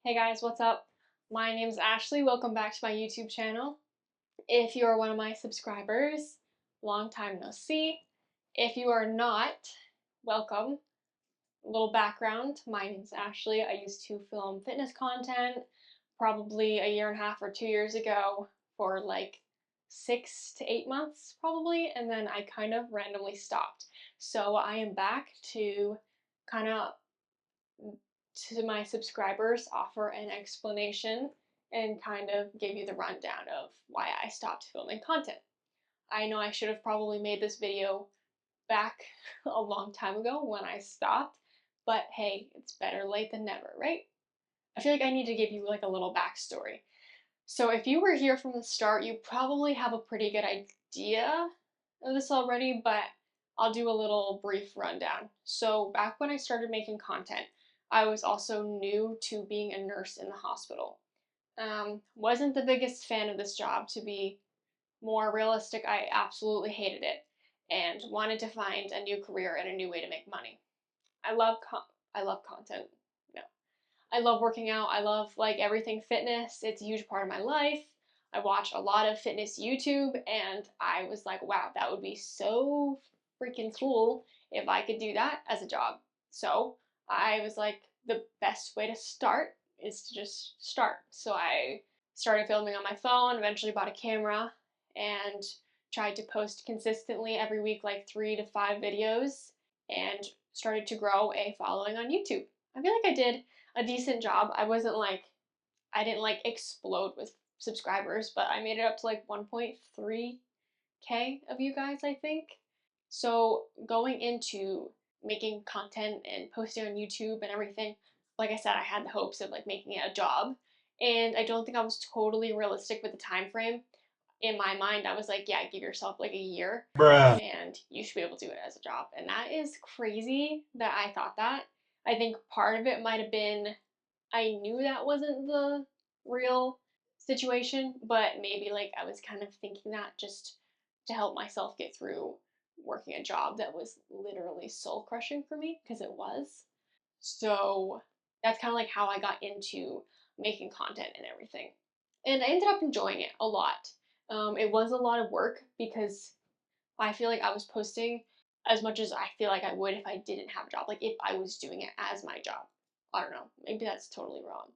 Hey guys, what's up? My name's Ashley. Welcome back to my YouTube channel. If you are one of my subscribers, long time no see. If you are not, welcome. A little background, my name's Ashley. I used to film fitness content probably a year and a half or 2 years ago for like 6 to 8 months probably, and then I kind of randomly stopped. So I am back to kind of to my subscribers, offer an explanation and kind of give you the rundown of why I stopped filming content. I know I should have probably made this video back a long time ago when I stopped, but hey, it's better late than never, right? I feel like I need to give you like a little backstory. So if you were here from the start, you probably have a pretty good idea of this already, but I'll do a little brief rundown. So back when I started making content, I was also new to being a nurse in the hospital. Wasn't the biggest fan of this job, to be more realistic. I absolutely hated it and wanted to find a new career and a new way to make money. I love content. No. I love working out. I love like everything fitness. It's a huge part of my life. I watch a lot of fitness YouTube and I was like, wow, that would be so freaking cool if I could do that as a job. So I was like, the best way to start is to just start. So I started filming on my phone, eventually bought a camera, and tried to post consistently every week, like 3 to 5 videos, and started to grow a following on YouTube. I feel like I did a decent job. I didn't like explode with subscribers, but I made it up to like 1.3K of you guys, I think. So going into making content and posting on YouTube and everything, like I said, I had the hopes of like making it a job. And I don't think I was totally realistic with the time frame. In my mind, I was like, yeah, give yourself like a year Bruh. and you should be able to do it as a job. And that is crazy that I thought that. I think part of it might have been I knew that wasn't the real situation, but maybe like I was kind of thinking that just to help myself get through working a job that was literally soul crushing for me, because it was. So that's kind of like how I got into making content and everything. And I ended up enjoying it a lot. It was a lot of work because I feel like I was posting as much as I feel like I would if I didn't have a job, like if I was doing it as my job. I don't know, maybe that's totally wrong.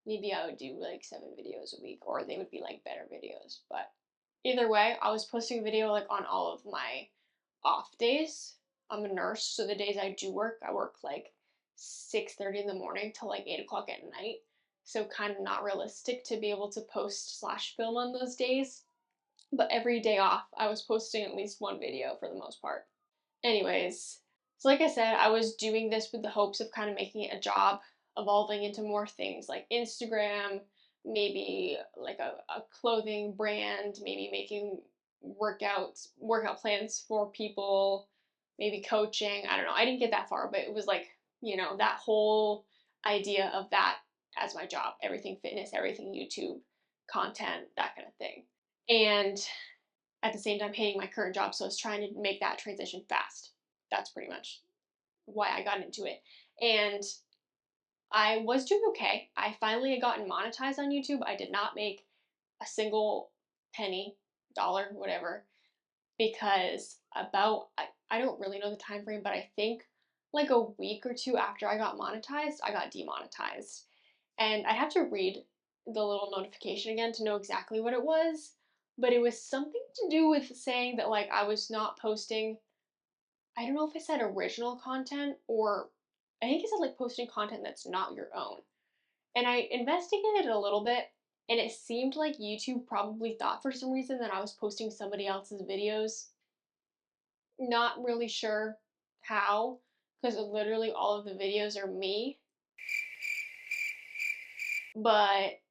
Maybe I would do like 7 videos a week, or they would be like better videos. But either way, I was posting video like on all of my off days. I'm a nurse, so the days I do work, I work like 6:30 in the morning till like 8 o'clock at night. So kind of not realistic to be able to post slash film on those days. But every day off, I was posting at least one video for the most part. Anyways, so like I said, I was doing this with the hopes of kind of making it a job, evolving into more things like Instagram, maybe like a clothing brand, maybe making workout plans for people, maybe coaching. I don't know. I didn't get that far, but it was like, that whole idea of that as my job, everything fitness, everything YouTube, content, that kind of thing. And at the same time hating my current job, so I was trying to make that transition fast. That's pretty much why I got into it. And I was doing okay. I finally had gotten monetized on YouTube. I did not make a single penny, dollar, whatever, because I don't really know the time frame, but I think like a week or two after I got monetized, I got demonetized. And I'd have to read the little notification again to know exactly what it was, but it was something to do with saying that like I was not posting, I don't know if it said original content, or I think it said like posting content that's not your own. And I investigated a little bit, and it seemed like YouTube probably thought for some reason that I was posting somebody else's videos. Not really sure how, because literally all of the videos are me, but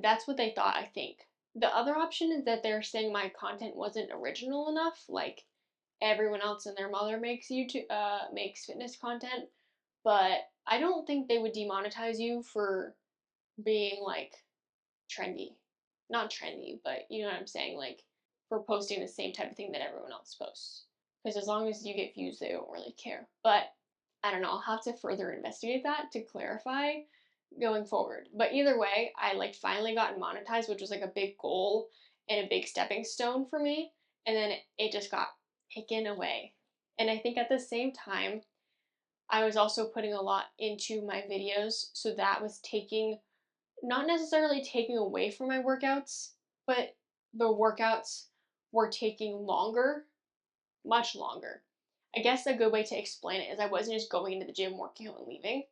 that's what they thought, I think. The other option is that they're saying my content wasn't original enough, like everyone else and their mother makes fitness content, but I don't think they would demonetize you for being like trendy. Not trendy, but you know what I'm saying, like for posting the same type of thing that everyone else posts. Because as long as you get views, they don't really care. But I don't know, I'll have to further investigate that to clarify. going forward. But either way, I like finally got monetized, which was like a big goal and a big stepping stone for me. And then it just got taken away. And I think at the same time, I was also putting a lot into my videos. So that was taking, not necessarily taking away from my workouts, but the workouts were taking longer, much longer. I guess a good way to explain it is I wasn't just going into the gym, working out, and leaving.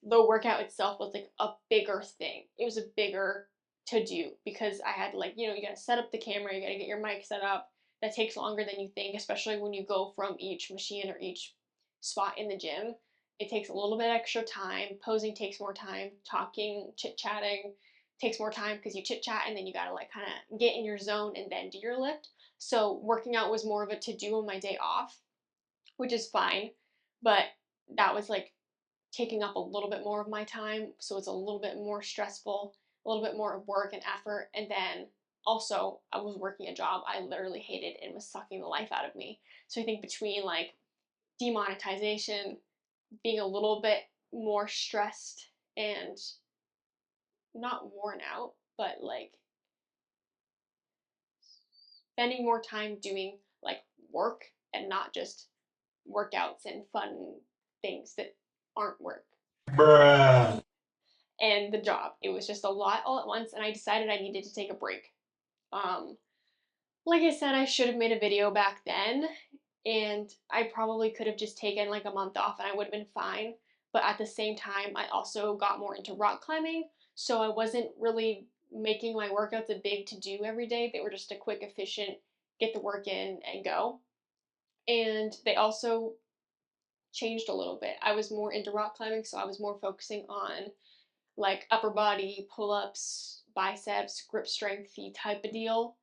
The workout itself was like a bigger thing. It was a bigger to do because I had like, you gotta set up the camera, you gotta get your mic set up. That takes longer than you think, especially when you go from each machine or each spot in the gym. It takes a little bit extra time. Posing takes more time. Talking, chit chatting takes more time because you chit chat and then you gotta like kind of get in your zone and then do your lift. So working out was more of a to do on my day off, which is fine, but that was like taking up a little bit more of my time. So it's a little bit more stressful, a little bit more work and effort. And then also, I was working a job I literally hated and was sucking the life out of me. So I think between like demonetization, being a little bit more stressed and not worn out, but like spending more time doing like work and not just workouts and fun things that aren't work. Bruh. And the job. It was just a lot all at once, and I decided I needed to take a break. Um, like I said, I should have made a video back then, and I probably could have just taken like a month off and I would have been fine. But at the same time, I also got more into rock climbing, so I wasn't really making my workouts a big to do every day. They were just a quick, efficient, get the work in and go. And they also changed a little bit. I was more into rock climbing, so I was more focusing on like upper body, pull ups, biceps, grip strengthy type of deal,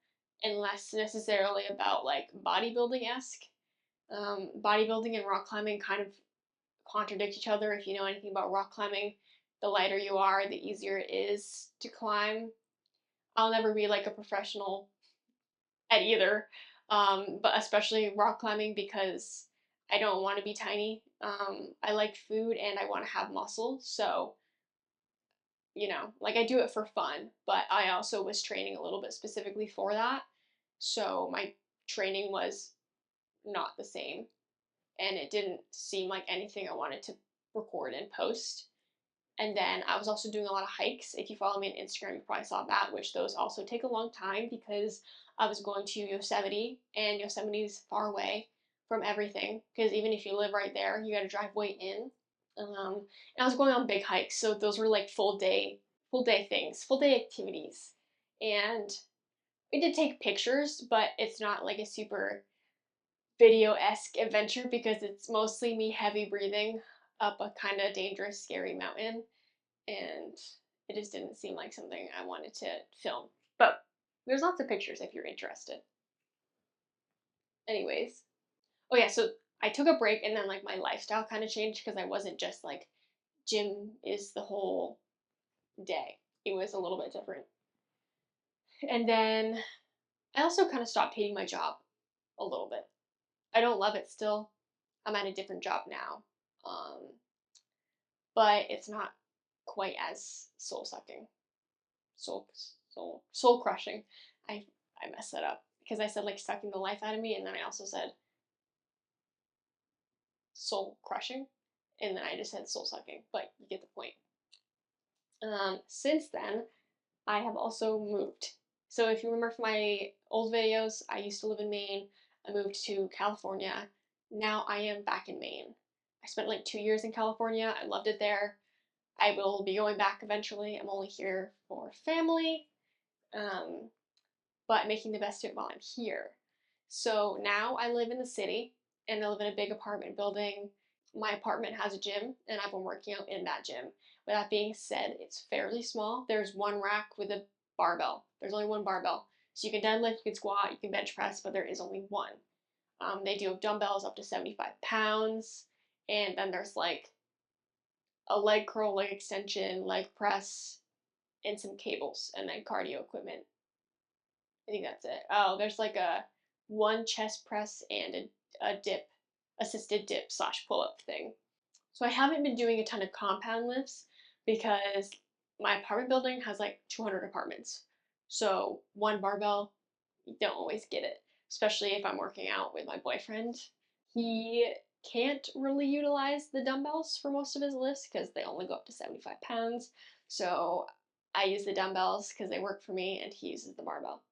and less necessarily about like bodybuilding esque. Bodybuilding and rock climbing kind of contradict each other. If you know anything about rock climbing, the lighter you are, the easier it is to climb. I'll never be like a professional at either, but especially rock climbing because I don't want to be tiny. I like food and I want to have muscle, so like I do it for fun, but I also was training a little bit specifically for that. So my training was not the same, and it didn't seem like anything I wanted to record and post. And then I was also doing a lot of hikes. If you follow me on Instagram, you probably saw that, which those also take a long time because I was going to Yosemite, and Yosemite's far away from everything. Because even if you live right there, you got to drive way in. And I was going on big hikes, so those were like full day things, full day activities. And we did take pictures, but it's not like a super video-esque adventure because it's mostly me heavy breathing up a kind of dangerous, scary mountain, and it just didn't seem like something I wanted to film. But there's lots of pictures if you're interested. Anyways, oh yeah, so I took a break and then like my lifestyle kind of changed because I wasn't just like gym is the whole day. It was a little bit different. And then I also kind of stopped hating my job a little bit. I don't love it still. I'm at a different job now. Um, but it's not quite as soul sucking, soul crushing. I messed that up because I said like sucking the life out of me, and then I also said soul crushing, and then I just said soul sucking. But you get the point. Since then, I have also moved. So if you remember from my old videos, I used to live in Maine. I moved to California. Now I am back in Maine. I spent like 2 years in California. I loved it there. I will be going back eventually. I'm only here for family, um, but making the best of it while I'm here. So now I live in the city and I live in a big apartment building. My apartment has a gym and I've been working out in that gym. With that being said, it's fairly small. There's one rack with a barbell. There's only one barbell. So you can deadlift, you can squat, you can bench press, but there is only one. They do have dumbbells up to 75 pounds. And then there's like a leg curl, leg extension, leg press, and some cables, and then cardio equipment. I think that's it. Oh, there's like a one chest press and a dip, assisted dip slash pull up thing. So I haven't been doing a ton of compound lifts because my apartment building has like 200 apartments. So one barbell, you don't always get it, especially if I'm working out with my boyfriend. He can't really utilize the dumbbells for most of his lifts because they only go up to 75 pounds. So I use the dumbbells because they work for me, and he uses the barbell.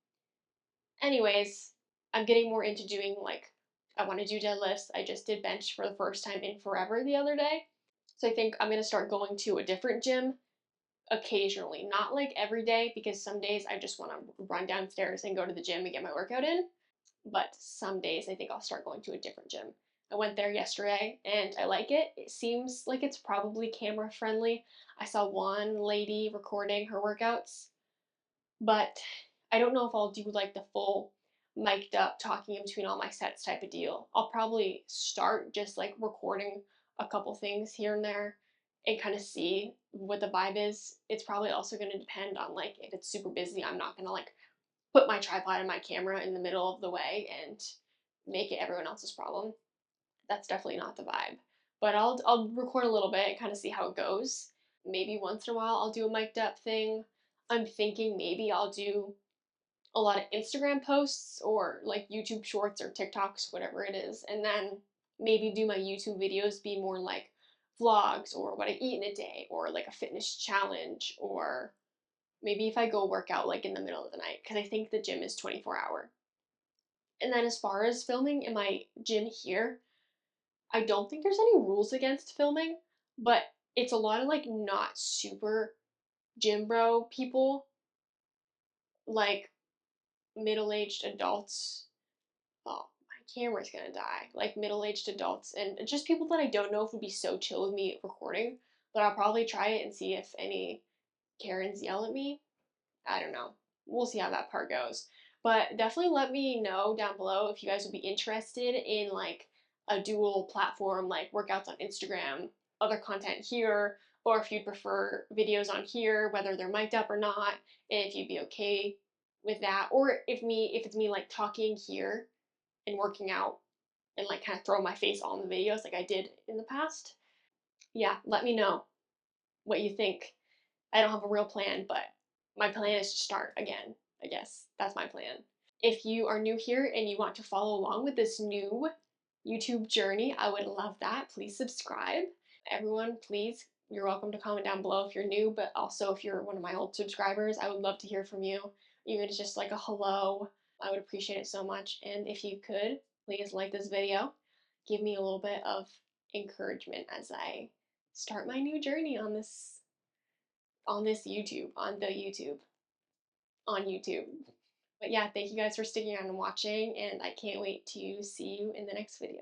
Anyways, I'm getting more into doing like, I want to do deadlifts. I just did bench for the first time in forever the other day. So I think I'm going to start going to a different gym occasionally, not like every day, because some days I just want to run downstairs and go to the gym and get my workout in. But some days I think I'll start going to a different gym. I went there yesterday and I like it. It seems like it's probably camera friendly. I saw one lady recording her workouts, but I don't know if I'll do like the full mic'd up talking in between all my sets type of deal. I'll probably start just like recording a couple things here and there and kind of see what the vibe is. It's probably also going to depend on like if it's super busy, I'm not going to like put my tripod and my camera in the middle of the way and make it everyone else's problem. That's definitely not the vibe. But I'll record a little bit and kind of see how it goes. Maybe once in a while I'll do a mic'd up thing. I'm thinking maybe I'll do a lot of Instagram posts or like YouTube shorts or TikToks, whatever it is, and then maybe do my YouTube videos be more like vlogs or what I eat in a day or like a fitness challenge, or maybe if I go work out like in the middle of the night because I think the gym is 24-hour. And then as far as filming in my gym here, I don't think there's any rules against filming, but it's a lot of like not super gym bro people, like middle-aged adults. Oh, my camera's gonna die. Like middle-aged adults and just people that I don't know if would be so chill with me recording, but I'll probably try it and see if any Karens yell at me. I don't know. We'll see how that part goes. But definitely let me know down below if you guys would be interested in like a dual platform, like workouts on Instagram, other content here, or if you'd prefer videos on here, whether they're mic'd up or not, and if you'd be okay with that, or if it's me like talking here and working out and like kind of throw my face on the videos like I did in the past. Yeah, let me know what you think. I don't have a real plan, but my plan is to start again, I guess. That's my plan. If you are new here and you want to follow along with this new YouTube journey, I would love that. Please subscribe. Everyone, please, you're welcome to comment down below if you're new, but also if you're one of my old subscribers, I would love to hear from you. Even if it's just like a hello, I would appreciate it so much. And if you could, please like this video. Give me a little bit of encouragement as I start my new journey on the YouTube, on YouTube. But yeah, thank you guys for sticking around and watching, and I can't wait to see you in the next video.